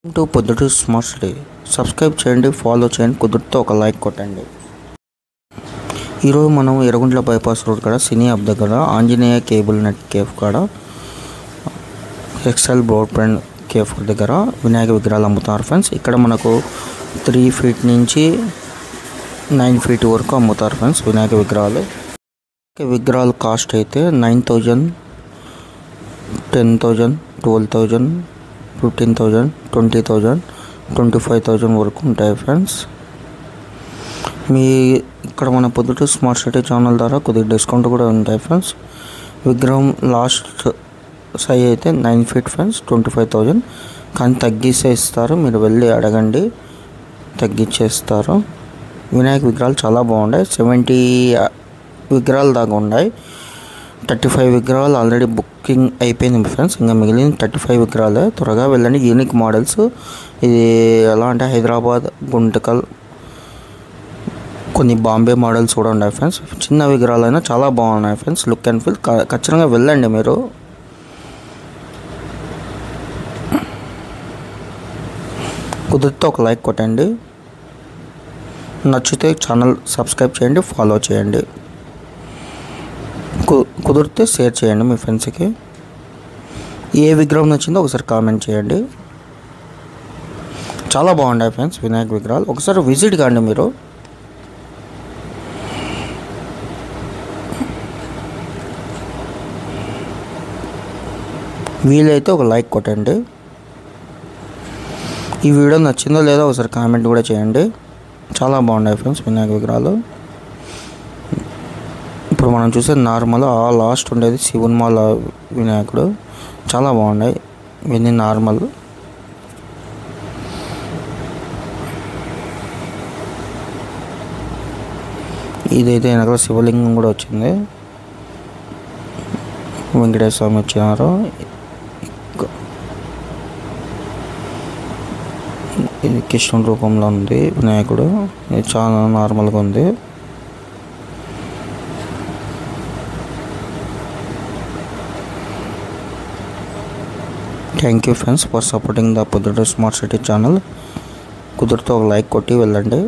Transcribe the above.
Proddatur smart city subscribe చేయండి, follow చేయండి, కుదిరితే ఒక లైక్ కొట్టండి. ఈరోజు మనం ఎర్రగుంట్ల బైపాస్ రోడ్ కాడ సినీ హబ్ దగ్గర ఆంజనేయ కేబుల్ నెట్ కేఫ్ కాడ ఎక్సెల్ బ్రాడ్బ్యాండ్ కేఫ్ దగ్గర వినాయక విగ్రహాలు అమ్ముతారు ఫ్రెండ్స్. ఇక్కడ మనకు 3 feet నుంచి 9 feet వరకు అమ్ముతారు ఫ్రెండ్స్ వినాయక విగ్రహాలు. విగ్రహాలు కాస్ట్ అయితే 9,000, 10,000, 12,000, 15,000, 20,000, 25,000 వరకు ఉంటాయి ఫ్రెండ్స్. మీ ఇక్కడ మన పొద్దుటూరు స్మార్ట్ సిటీ ఛానల్ ద్వారా కొద్దిగా డిస్కౌంట్ కూడా ఉంటాయి ఫ్రెండ్స్. విగ్రహం లాస్ట్ సైజ్ అయితే 9 feet ఫ్రెండ్స్, 25,000, కానీ తగ్గిస్తే ఇస్తారు, మీరు వెళ్ళి అడగండి, తగ్గించేస్తారు. వినాయక విగ్రహాలు చాలా బాగున్నాయి. 70 విగ్రహాలు దాకా ఉన్నాయి. 35 విగ్రహాలు ఆల్రెడీ బుకింగ్ అయిపోయింది ఫ్రెండ్స్. ఇంకా మిగిలిన 35 విగ్రహాలే. త్వరగా వెళ్ళండి. Unique models. ఇది ఎలా అంటే హైదరాబాద్, గుంటకల్, కొన్ని బాంబే మోడల్స్ కూడా ఉన్నాయి ఫ్రెండ్స్. చిన్న విగ్రహాలు అయినా చాలా బాగున్నాయి ఫ్రెండ్స్. Look and feel. ఖచ్చితంగా వెళ్ళండి మీరు. కుదిరితే ఒక లైక్ కొట్టండి, నచ్చితే ఛానల్ సబ్స్క్రైబ్ చేయండి, ఫాలో చేయండి, కుదిరితే షేర్ చేయండి మీ ఫ్రెండ్స్కి. ఏ విగ్రహం నచ్చిందో ఒకసారి కామెంట్ చేయండి. చాలా బాగున్నాయి ఫ్రెండ్స్ వినాయక విగ్రహాలు. ఒకసారి విజిట్ కాండి మీరు. వీలైతే ఒక లైక్ కొట్టండి. ఈ వీడియో నచ్చిందో లేదో ఒకసారి కామెంట్ కూడా చేయండి. చాలా బాగున్నాయి ఫ్రెండ్స్ వినాయక విగ్రహాలు. ఇప్పుడు మనం చూసే నార్మల్, ఆ లాస్ట్ ఉండేది శివన్మాల వినాయకుడు. చాలా బాగున్నాయి. ఇవన్నీ నార్మల్. ఇదైతే వెనకాల శివలింగం కూడా వచ్చింది. వెంకటేశ్వర స్వామి వచ్చినారు. ఇది కృష్ణుడి రూపంలో ఉంది వినాయకుడు. ఇది చాలా నార్మల్గా ఉంది. Thank you friends for supporting the Proddatur smart city channel. కుదిరితే ఒక లైక్ కొట్టి వెళ్ళండి.